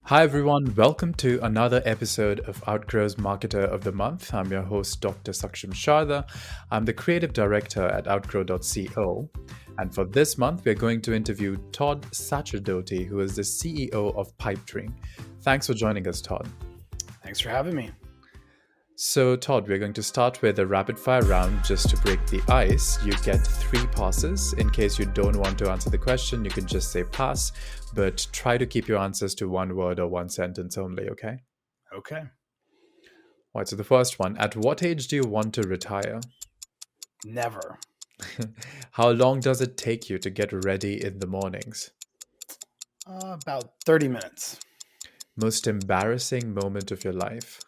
Hi everyone, welcome to another episode of Outgrow's Marketer of the Month. I'm your host, Dr. Saksham Sharda. I'm the creative director at outgrow.co. And for this month, we're going to interview Tod Sacerdoti, who is the CEO of Pipedream. Thanks for joining us, Tod. Thanks for having me. So, Tod, we're going to start with a rapid fire round just to break the ice. You get 3 passes. In case you don't want to answer the question, you can just say pass, but try to keep your answers to one word or one sentence only, okay? Okay. All right, so the first one, at what age do you want to retire? Never. How long does it take you to get ready in the mornings? About 30 minutes. Most embarrassing moment of your life?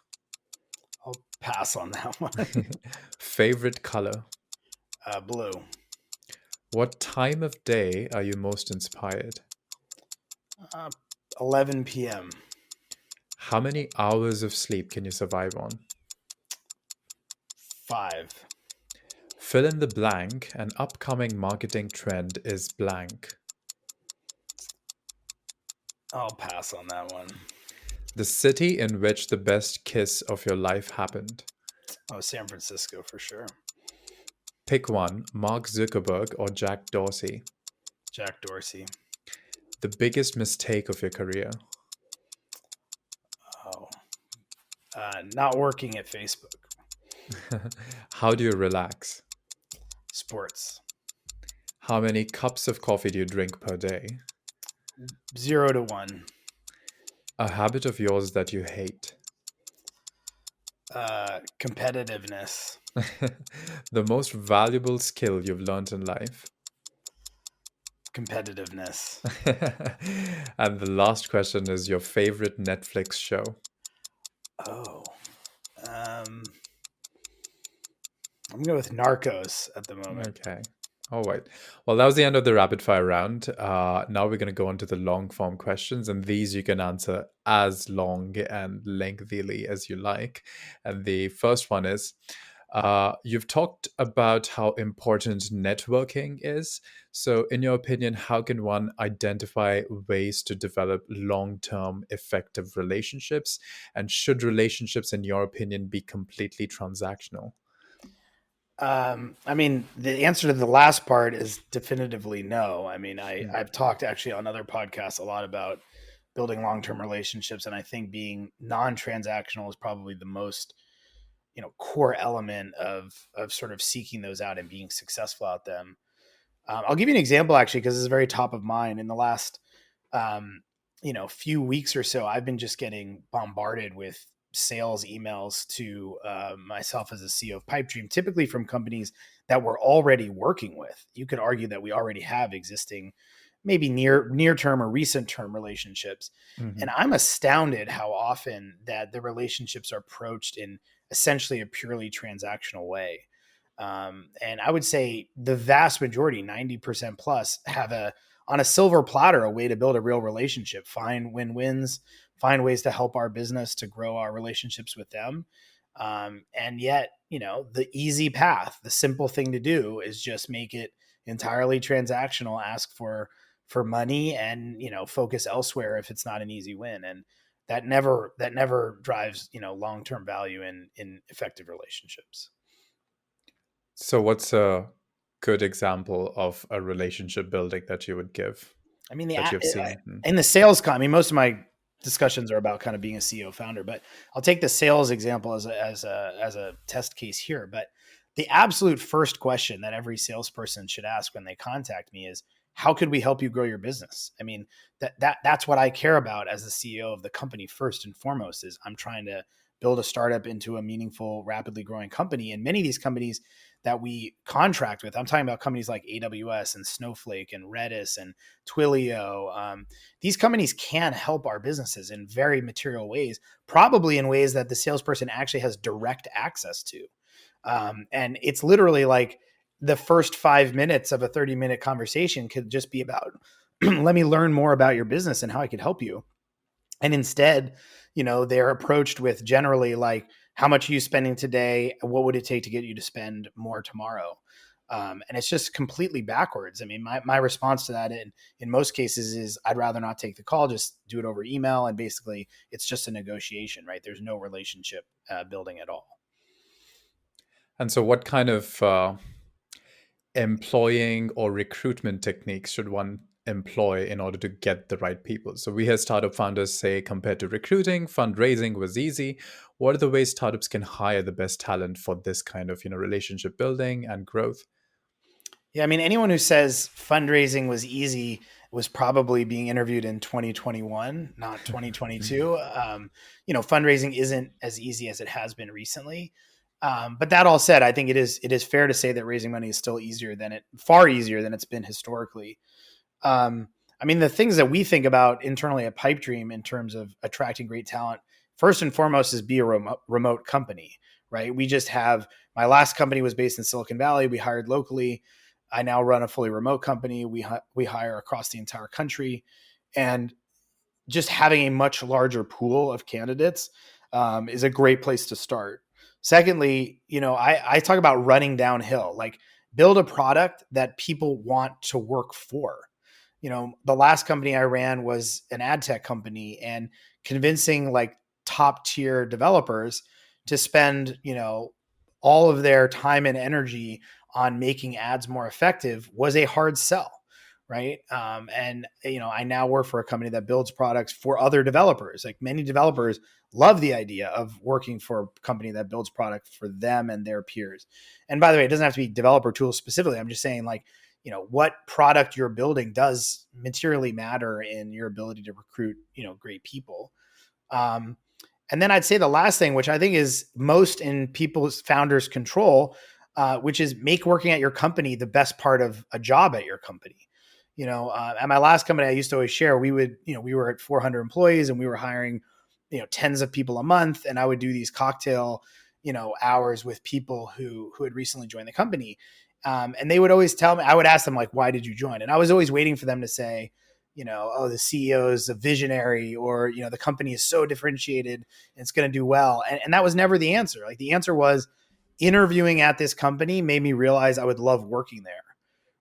I'll pass on that one. Favorite color? Blue. What time of day are you most inspired? 11 p.m. How many hours of sleep can you survive on? 5. Fill in the blank. An upcoming marketing trend is blank. I'll pass on that one. The city in which the best kiss of your life happened. San Francisco for sure. Pick one, Mark Zuckerberg or Jack Dorsey. Jack Dorsey. The biggest mistake of your career. Not working at Facebook. How do you relax? Sports. How many cups of coffee do you drink per day? 0 to 1. A habit of yours that you hate. Competitiveness. The most valuable skill you've learned in life. Competitiveness. And the last question is your favorite Netflix show. I'm going with Narcos at the moment. Okay. All right. Well, that was the end of the rapid fire round. Now we're going to go on to the long form questions, and these you can answer as long and lengthily as you like. And the first one is, you've talked about how important networking is. So, in your opinion, how can one identify ways to develop long-term effective relationships? And should relationships, in your opinion, be completely transactional? The answer to the last part is definitively no. I've talked actually on other podcasts a lot about building long-term relationships, and I think being non-transactional is probably the most, core element of sort of seeking those out and being successful at them. I'll give you an example actually, because it's very top of mind. In the last, few weeks or so, I've been just getting bombarded with sales emails to myself as a CEO of Pipedream, typically from companies that we're already working with. You could argue that we already have existing, maybe near term or recent term relationships. Mm-hmm. And I'm astounded how often that the relationships are approached in essentially a purely transactional way. And I would say the vast majority, 90% plus, have on a silver platter, a way to build a real relationship, find win-wins, find ways to help our business to grow our relationships with them. And yet, the easy path, the simple thing to do is just make it entirely transactional, ask for money and, focus elsewhere if it's not an easy win. And that never drives, long-term value in effective relationships. So, what's a good example of a relationship building that you would give? That you've seen in the sales most of my discussions are about kind of being a CEO founder, but I'll take the sales example as a test case here. But the absolute first question that every salesperson should ask when they contact me is, how could we help you grow your business? I mean, that's what I care about as the CEO of the company. First and foremost is I'm trying to build a startup into a meaningful, rapidly growing company. And many of these companies that we contract with, I'm talking about companies like AWS and Snowflake and Redis and Twilio. These companies can help our businesses in very material ways, probably in ways that the salesperson actually has direct access to. And it's literally like the first 5 minutes of a 30-minute conversation could just be about, let me learn more about your business and how I could help you. And instead, they're approached with generally like, how much are you spending today? What would it take to get you to spend more tomorrow? And it's just completely backwards. I mean, my response to that in most cases is I'd rather not take the call, just do it over email. And basically it's just a negotiation, right? There's no relationship building at all. And so, what kind of employing or recruitment techniques should one employ in order to get the right people? So we hear startup founders say compared to recruiting, fundraising was easy. What are the ways startups can hire the best talent for this kind of, relationship building and growth? Yeah, I mean, anyone who says fundraising was easy was probably being interviewed in 2021, not 2022. Fundraising isn't as easy as it has been recently. But that all said, I think it is fair to say that raising money is still far easier than it's been historically. I mean, the things that we think about internally at Pipedream in terms of attracting great talent, first and foremost, is be a remote company, right? We just have my last company was based in Silicon Valley. We hired locally. I now run a fully remote company. We hire across the entire country, and just having a much larger pool of candidates is a great place to start. Secondly, I talk about running downhill, like build a product that people want to work for. The last company I ran was an ad tech company, and convincing like top tier developers to spend, all of their time and energy on making ads more effective was a hard sell. Right. And, I now work for a company that builds products for other developers. Like many developers love the idea of working for a company that builds product for them and their peers. And by the way, it doesn't have to be developer tools specifically. I'm just saying like, what product you're building does materially matter in your ability to recruit, great people. And then I'd say the last thing, which I think is most in people's founders' control, which is make working at your company the best part of a job at your company. At my last company, I used to always share, we were at 400 employees and we were hiring, tens of people a month. And I would do these cocktail, hours with people who had recently joined the company. And they would always tell me, I would ask them like, why did you join? And I was always waiting for them to say, oh, the CEO is a visionary, or, the company is so differentiated and it's going to do well. And that was never the answer. Like the answer was interviewing at this company made me realize I would love working there.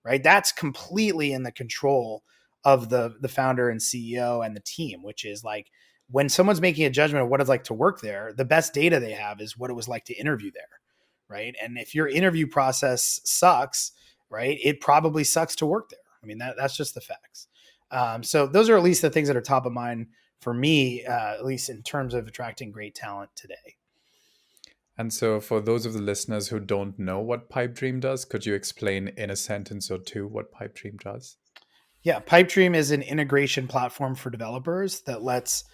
Right. That's completely in the control of the founder and CEO and the team, which is like when someone's making a judgment of what it's like to work there, the best data they have is what it was like to interview there. Right. And if your interview process sucks, right, it probably sucks to work there. I mean, that's just the facts. So those are at least the things that are top of mind for me, at least in terms of attracting great talent today. And so, for those of the listeners who don't know what Pipedream does, could you explain in a sentence or two what Pipedream does? Yeah, Pipedream is an integration platform for developers that lets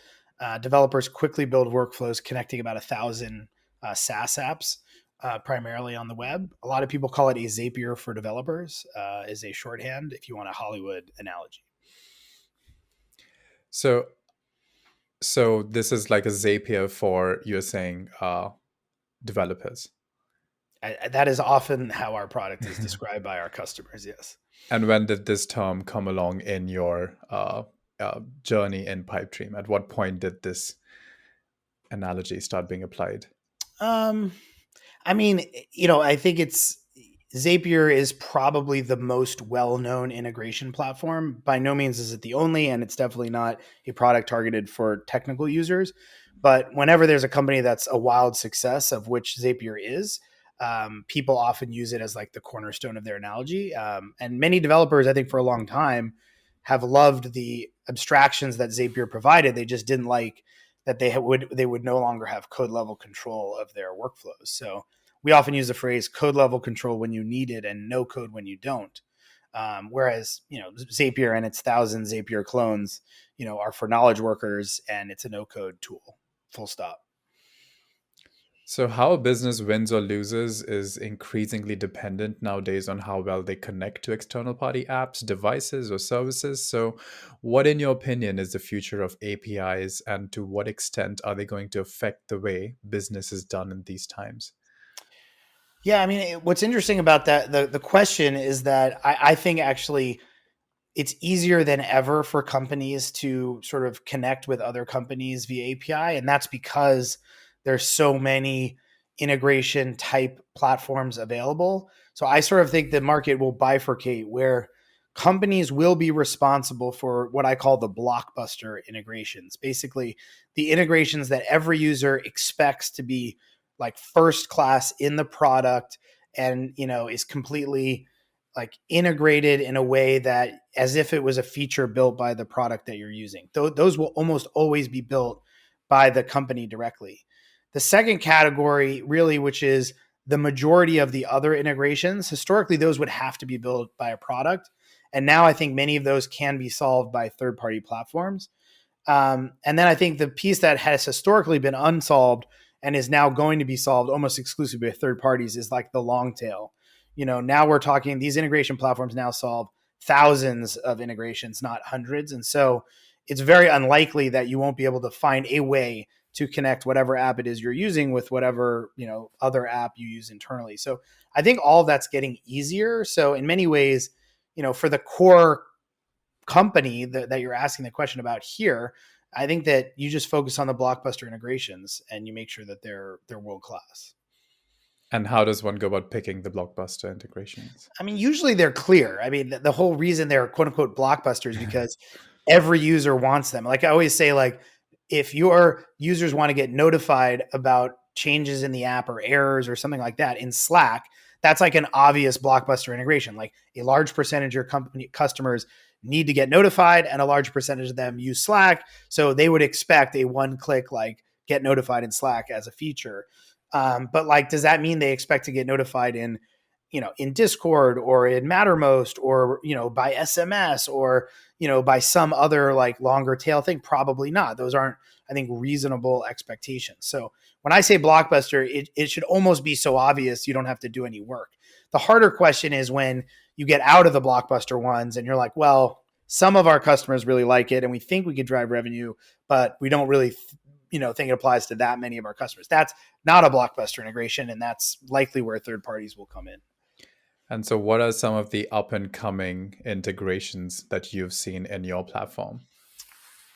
developers quickly build workflows connecting about 1,000 SaaS apps, primarily on the web. A lot of people call it a Zapier for developers, is a shorthand if you want a Hollywood analogy. So, so this is like a Zapier for, you're saying, developers. That is often how our product is described by our customers. Yes. And when did this term come along in your journey in Pipedream? At what point did this analogy start being applied? Um, I mean, I think Zapier is probably the most well-known integration platform. By no means is it the only, and it's definitely not a product targeted for technical users. But whenever there's a company that's a wild success, of which Zapier is, people often use it as like the cornerstone of their analogy. And many developers, I think, for a long time, have loved the abstractions that Zapier provided. They just didn't like that they would no longer have code level control of their workflows. So we often use the phrase code level control when you need it and no code when you don't. Whereas, Zapier and its 1,000 Zapier clones, are for knowledge workers, and it's a no code tool, full stop. So, how a business wins or loses is increasingly dependent nowadays on how well they connect to external party apps, devices, or services. So, what, in your opinion, is the future of APIs, and to what extent are they going to affect the way business is done in these times? Yeah, I mean, what's interesting about that, the question is that I think actually it's easier than ever for companies to sort of connect with other companies via API. And that's because there's so many, integration type platforms available. So I sort of think the market will bifurcate where companies will be responsible for what I call the blockbuster integrations. Basically, the integrations that every user expects to be like first class in the product and, is completely like integrated in a way that as if it was a feature built by the product that you're using. Those will almost always be built by the company directly. The second category, really, which is the majority of the other integrations, historically, those would have to be built by a product. And now I think many of those can be solved by third party platforms. And then I think the piece that has historically been unsolved and is now going to be solved almost exclusively by third parties is like the long tail. Now we're talking, these integration platforms now solve thousands of integrations, not hundreds. And so it's very unlikely that you won't be able to find a way to connect whatever app it is you're using with whatever, other app you use internally. So I think all of that's getting easier. So in many ways, for the core company that you're asking the question about here, I think that you just focus on the blockbuster integrations and you make sure that they're world class. And how does one go about picking the blockbuster integrations? I mean, usually they're clear. I mean, the whole reason they're quote unquote blockbusters because every user wants them. Like I always say, like if your users want to get notified about changes in the app or errors or something like that in Slack, that's like an obvious blockbuster integration. Like a large percentage of your company customers need to get notified and a large percentage of them use Slack. So they would expect a one-click like get notified in Slack as a feature. But like, does that mean they expect to get notified in Discord or in Mattermost or, by SMS or, by some other like longer tail thing? Probably not. Those aren't, I think, reasonable expectations. So when I say blockbuster, it should almost be so obvious you don't have to do any work. The harder question is when you get out of the blockbuster ones and you're like, well, some of our customers really like it and we think we could drive revenue, but we don't really think it applies to that many of our customers. That's not a blockbuster integration, and that's likely where third parties will come in. And so, what are some of the up and coming integrations that you've seen in your platform?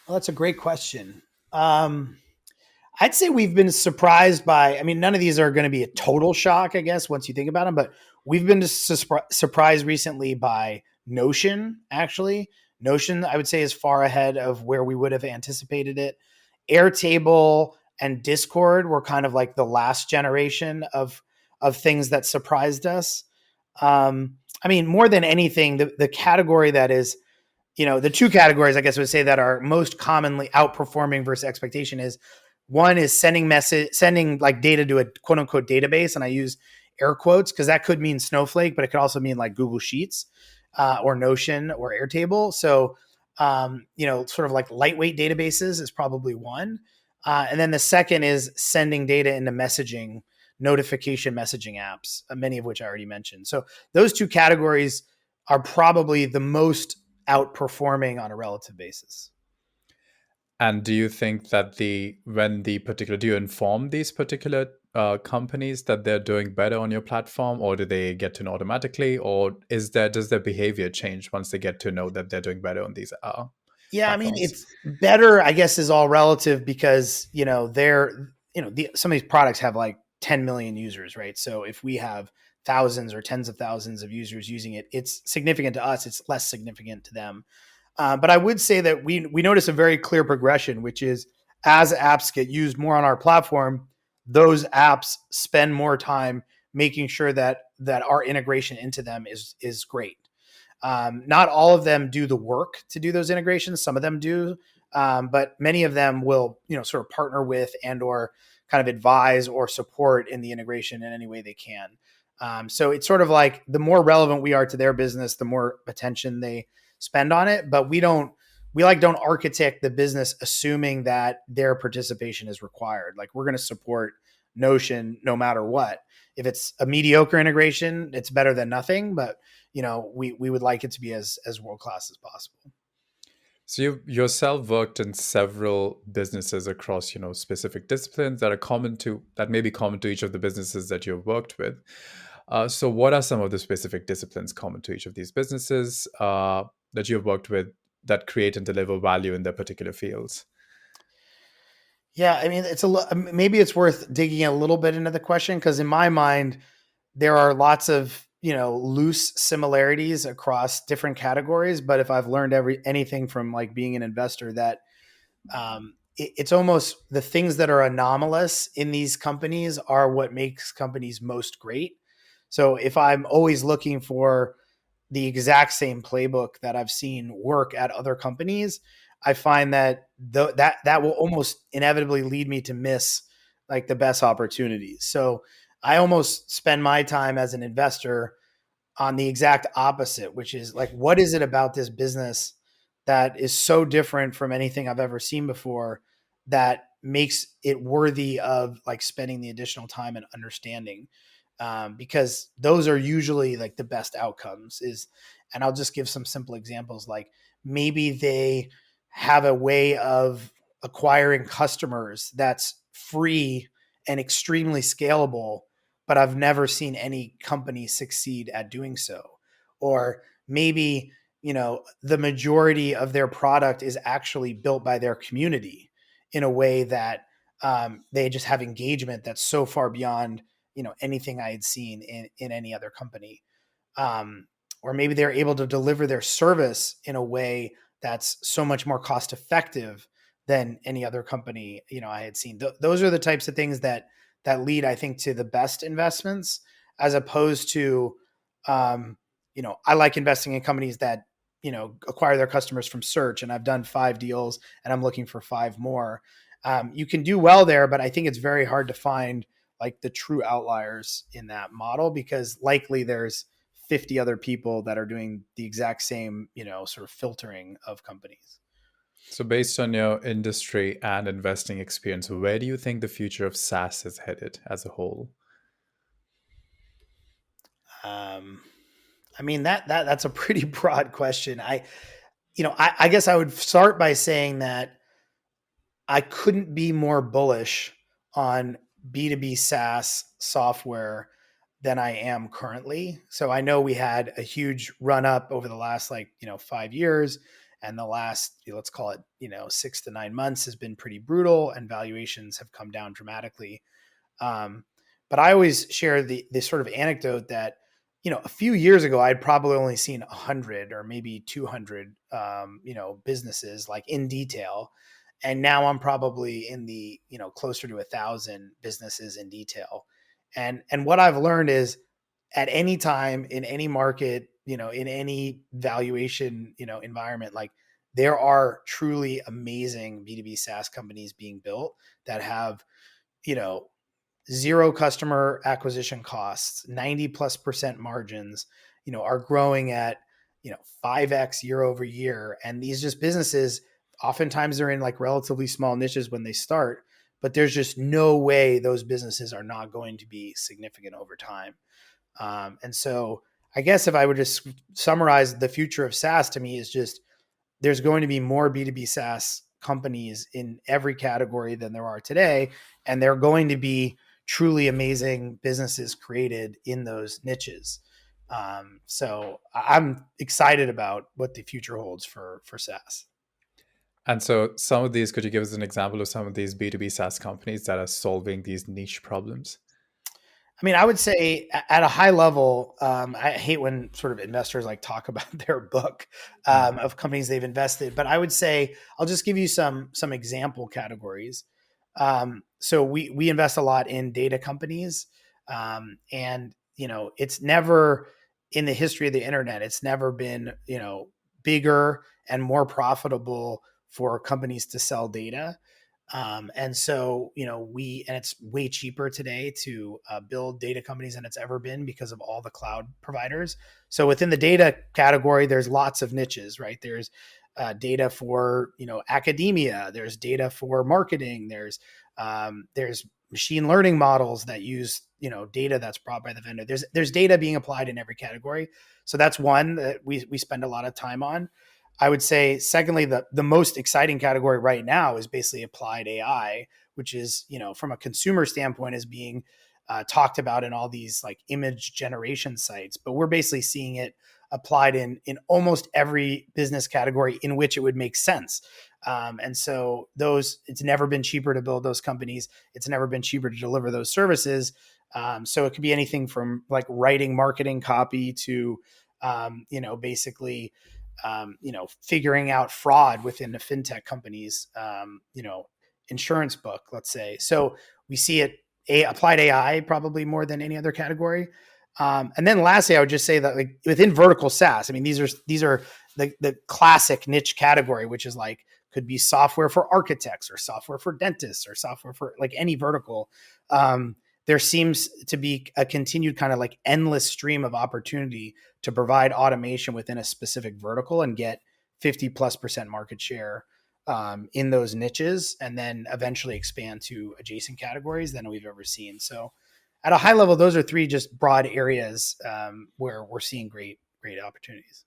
Well, that's a great question. I'd say we've been surprised by, I mean, none of these are going to be a total shock, I guess, once you think about them, but we've been surprised recently by Notion, actually. Notion, I would say, is far ahead of where we would have anticipated it. Airtable and Discord were kind of like the last generation of things that surprised us. I mean, more than anything, the category that is, the two categories, I guess I would say, that are most commonly outperforming versus expectation is one is sending like data to a quote unquote database. And I use air quotes because that could mean Snowflake, but it could also mean like Google Sheets or Notion or Airtable. So, sort of like lightweight databases is probably one. And then the second is sending data into notification messaging apps, many of which I already mentioned. So those two categories are probably the most outperforming on a relative basis. And do you think that do you inform these particular companies that they're doing better on your platform, or do they get to know automatically, or does their behavior change once they get to know that they're doing better on these Yeah, I mean, platforms? it's better, I guess, is all relative because, some of these products have like 10 million users, right? So if we have thousands or tens of thousands of users using it, it's significant to us. It's less significant to them. But I would say that we notice a very clear progression, which is as apps get used more on our platform, those apps spend more time making sure that our integration into them is great. Not all of them do the work to do those integrations. Some of them do, but many of them will, sort of partner with and or kind of advise or support in the integration in any way they can. So it's sort of like the more relevant we are to their business, the more attention they spend on it. But we don't architect the business assuming that their participation is required. Like we're going to support Notion no matter what. If it's a mediocre integration, it's better than nothing. But we would like it to be as world class as possible. So you yourself worked in several businesses across, specific disciplines that may be common to each of the businesses that you've worked with. So what are some of the specific disciplines common to each of these businesses that you've worked with that create and deliver value in their particular fields? Yeah, I mean, maybe it's worth digging a little bit into the question, because in my mind, there are lots of loose similarities across different categories. But if I've learned anything from like being an investor, that it's almost the things that are anomalous in these companies are what makes companies most great. So if I'm always looking for the exact same playbook that I've seen work at other companies, I find that that will almost inevitably lead me to miss like the best opportunities. So I almost spend my time as an investor on the exact opposite, which is like, what is it about this business that is so different from anything I've ever seen before that makes it worthy of like spending the additional time and understanding? Because those are usually like the best outcomes. And I'll just give some simple examples. Like maybe they have a way of acquiring customers that's free and extremely scalable, but I've never seen any company succeed at doing so. Or maybe, the majority of their product is actually built by their community in a way that they just have engagement that's so far beyond, anything I had seen in any other company. Um, or maybe they're able to deliver their service in a way that's so much more cost effective than any other company I had seen. Those are the types of things that lead, I think, to the best investments, as opposed to, I like investing in companies that acquire their customers from search, and I've done 5 deals and I'm looking for 5 more. You can do well there, but I think it's very hard to find like the true outliers in that model, because likely there's 50 other people that are doing the exact same, sort of filtering of companies. So, based on your industry and investing experience, where do you think the future of SaaS is headed as a whole? Um, I mean, that's a pretty broad question. I guess I would start by saying that I couldn't be more bullish on B2B SaaS software than I am currently. So I know we had a huge run up over the last 5 years, and the last, let's call it, 6 to 9 months has been pretty brutal, and valuations have come down dramatically. Um, but I always share the sort of anecdote that, a few years ago, I'd probably only seen 100 or maybe 200, businesses like in detail. And now I'm probably in the, closer to 1,000 businesses in detail. And what I've learned is, at any time in any market, in any valuation, environment, like there are truly amazing B2B SaaS companies being built that have, you know, zero customer acquisition costs, 90+% margins, are growing at, 5x year over year. And these just businesses, oftentimes they're in like relatively small niches when they start, but there's just no way those businesses are not going to be significant over time. And so I guess if I would just summarize the future of SaaS, to me is just, there's going to be more B2B SaaS companies in every category than there are today. And they're going to be truly amazing businesses created in those niches. So I'm excited about what the future holds for SaaS. And so, some of these, could you give us an example of some of these B2B SaaS companies that are solving these niche problems? I mean, I would say at a high level, I hate when sort of investors like talk about their book Mhm. of companies they've invested, but I would say I'll just give you some example categories. So we invest a lot in data companies, and it's never, in the history of the internet, it's never been bigger and more profitable for companies to sell data. And so, and it's way cheaper today to build data companies than it's ever been because of all the cloud providers. So within the data category, there's lots of niches, right? There's data for, academia. There's data for marketing. There's machine learning models that use, data that's brought by the vendor. There's data being applied in every category. So that's one that we spend a lot of time on. I would say, secondly, the most exciting category right now is basically applied AI, which is, from a consumer standpoint, is being talked about in all these like image generation sites. But we're basically seeing it applied in almost every business category in which it would make sense. And so it's never been cheaper to build those companies. It's never been cheaper to deliver those services. So it could be anything from like writing marketing copy to, basically, figuring out fraud within the fintech companies, insurance book, let's say. So we see it applied AI probably more than any other category. And then lastly, I would just say that like within vertical SaaS, I mean, these are the classic niche category, which is like could be software for architects or software for dentists or software for like any vertical. There seems to be a continued kind of like endless stream of opportunity to provide automation within a specific vertical and get 50+% market share in those niches, and then eventually expand to adjacent categories than we've ever seen. So at a high level, those are three just broad areas where we're seeing great opportunities.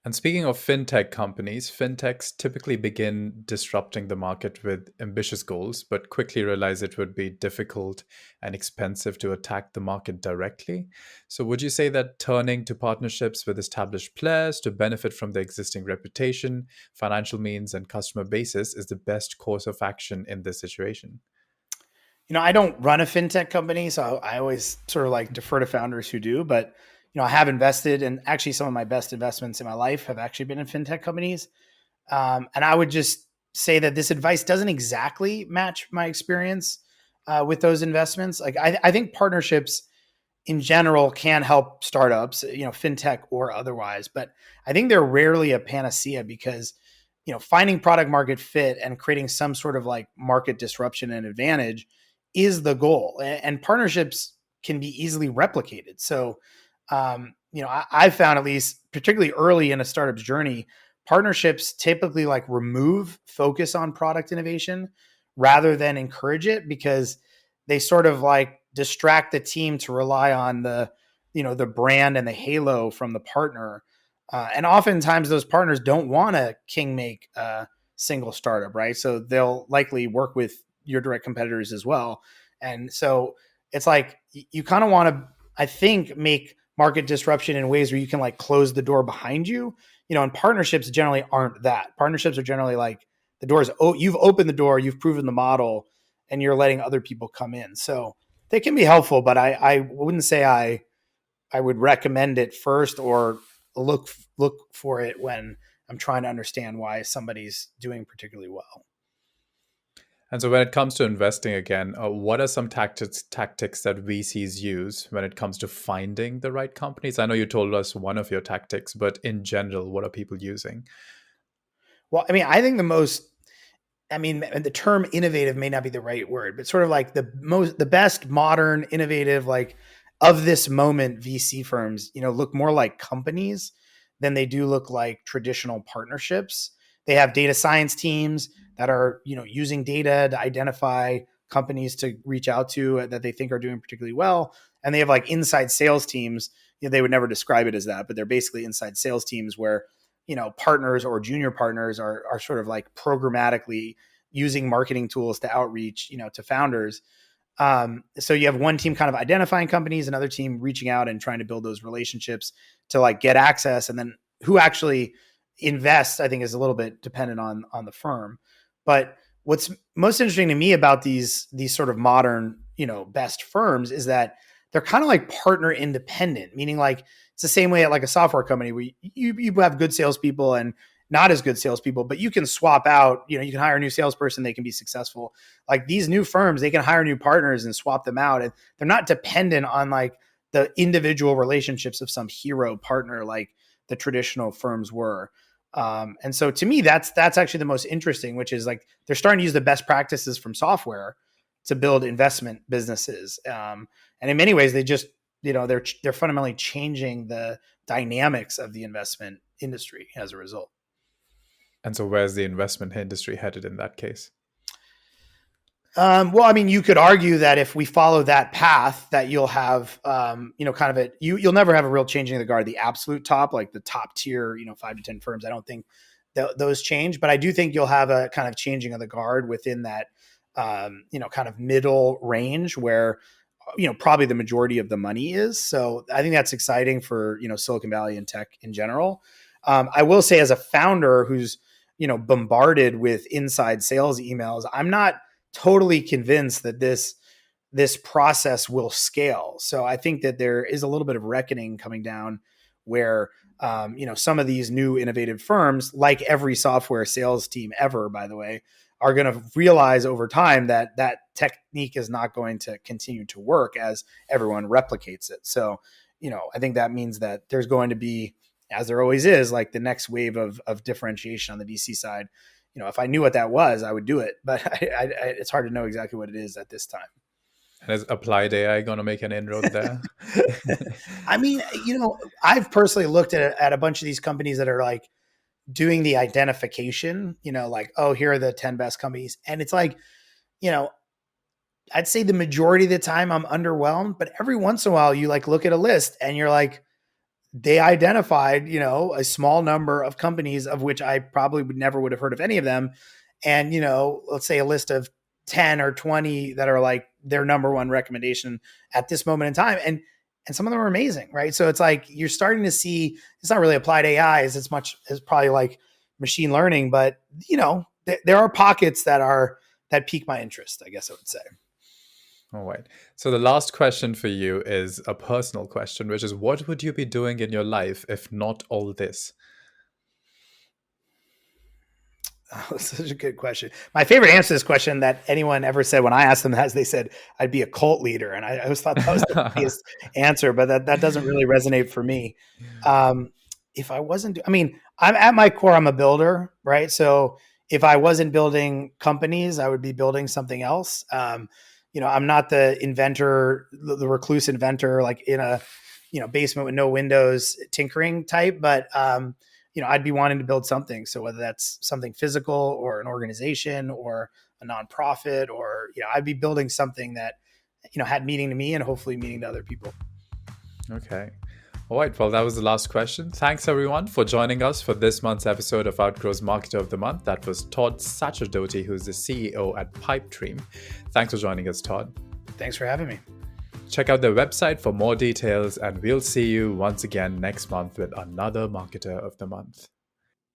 And speaking of fintech companies, fintechs typically begin disrupting the market with ambitious goals, but quickly realize it would be difficult and expensive to attack the market directly. So, would you say that turning to partnerships with established players to benefit from their existing reputation, financial means, and customer basis is the best course of action in this situation? I don't run a fintech company, so I always sort of like defer to founders who do. But I have invested, and actually, some of my best investments in my life have actually been in fintech companies. And I would just say that this advice doesn't exactly match my experience with those investments. Like I think partnerships in general can help startups, fintech or otherwise, but I think they're rarely a panacea because, finding product market fit and creating some sort of like market disruption and advantage is the goal. And partnerships can be easily replicated. So, I found, at least particularly early in a startup's journey, partnerships typically like remove focus on product innovation rather than encourage it, because they sort of like distract the team to rely on the brand and the halo from the partner. And oftentimes those partners don't want to king make a single startup, right? So they'll likely work with your direct competitors as well. And so it's like you kind of want to, I think, make market disruption in ways where you can like close the door behind you. And partnerships generally aren't that. Partnerships are generally like the door is, you've opened the door, you've proven the model, and you're letting other people come in. So they can be helpful, but I wouldn't say I would recommend it first, or look for it when I'm trying to understand why somebody's doing particularly well. And so, when it comes to investing again, what are some tactics that VCs use when it comes to finding the right companies? I know you told us one of your tactics, but in general, what are people using? Well, I mean, I think the term innovative may not be the right word, but sort of like the best modern innovative, like of this moment VC firms, look more like companies than they do look like traditional partnerships. They have data science teams that are, using data to identify companies to reach out to that they think are doing particularly well. And they have like inside sales teams. They would never describe it as that, but they're basically inside sales teams where, partners or junior partners are sort of like programmatically using marketing tools to outreach, to founders. So you have one team kind of identifying companies, another team reaching out and trying to build those relationships to like get access. And then who actually invests, I think, is a little bit dependent on the firm. But what's most interesting to me about these sort of modern, best firms is that they're kind of like partner independent, meaning like it's the same way at like a software company where you have good salespeople and not as good salespeople, but you can swap out, you can hire a new salesperson, they can be successful. Like these new firms, they can hire new partners and swap them out. And they're not dependent on like the individual relationships of some hero partner like the traditional firms were. And so to me, that's actually the most interesting, which is like they're starting to use the best practices from software to build investment businesses. And in many ways, they just, they're fundamentally changing the dynamics of the investment industry as a result. And so, where's the investment industry headed in that case? Well, I mean, you could argue that if we follow that path, that you'll have, kind of you'll never have a real changing of the guard. The absolute top, like the top tier, 5 to 10 firms, I don't think those change, but I do think you'll have a kind of changing of the guard within that, kind of middle range where probably the majority of the money is. So I think that's exciting for, Silicon Valley and tech in general. I will say, as a founder who's, bombarded with inside sales emails, I'm not totally convinced that this process will scale. So I think that there is a little bit of reckoning coming down where, some of these new innovative firms, like every software sales team ever, by the way, are going to realize over time that that technique is not going to continue to work as everyone replicates it. So, I think that means that there's going to be, as there always is, like the next wave of differentiation on the VC side. If I knew what that was, I would do it, but it's hard to know exactly what it is at this time. And is applied AI going to make an inroad there? I mean, I've personally looked at a bunch of these companies that are like doing the identification, like, oh, here are the 10 best companies. And it's like, I'd say the majority of the time I'm underwhelmed, but every once in a while you like look at a list and you're like, they identified, a small number of companies of which I probably would have heard of any of them. And, let's say a list of 10 or 20 that are like their number one recommendation at this moment in time. And some of them are amazing, right? So it's like, you're starting to see, it's not really applied AI as much as probably like machine learning, but there are pockets that pique my interest, I guess I would say. All right. So the last question for you is a personal question, which is, what would you be doing in your life if not all this? Oh, that's such a good question. My favorite answer to this question that anyone ever said when I asked them that is they said, I'd be a cult leader. And I always thought that was the biggest answer, but that doesn't really resonate for me. If I wasn't, I'm at my core, I'm a builder, right? So if I wasn't building companies, I would be building something else. I'm not the inventor, the recluse inventor, like in a, basement with no windows tinkering type, but, I'd be wanting to build something. So whether that's something physical or an organization or a nonprofit, or, I'd be building something that, had meaning to me and hopefully meaning to other people. Okay. All right. Well, that was the last question. Thanks, everyone, for joining us for this month's episode of Outgrow's Marketer of the Month. That was Tod Sacerdoti, who's the CEO at Pipedream. Thanks for joining us, Tod. Thanks for having me. Check out their website for more details, and we'll see you once again next month with another Marketer of the Month.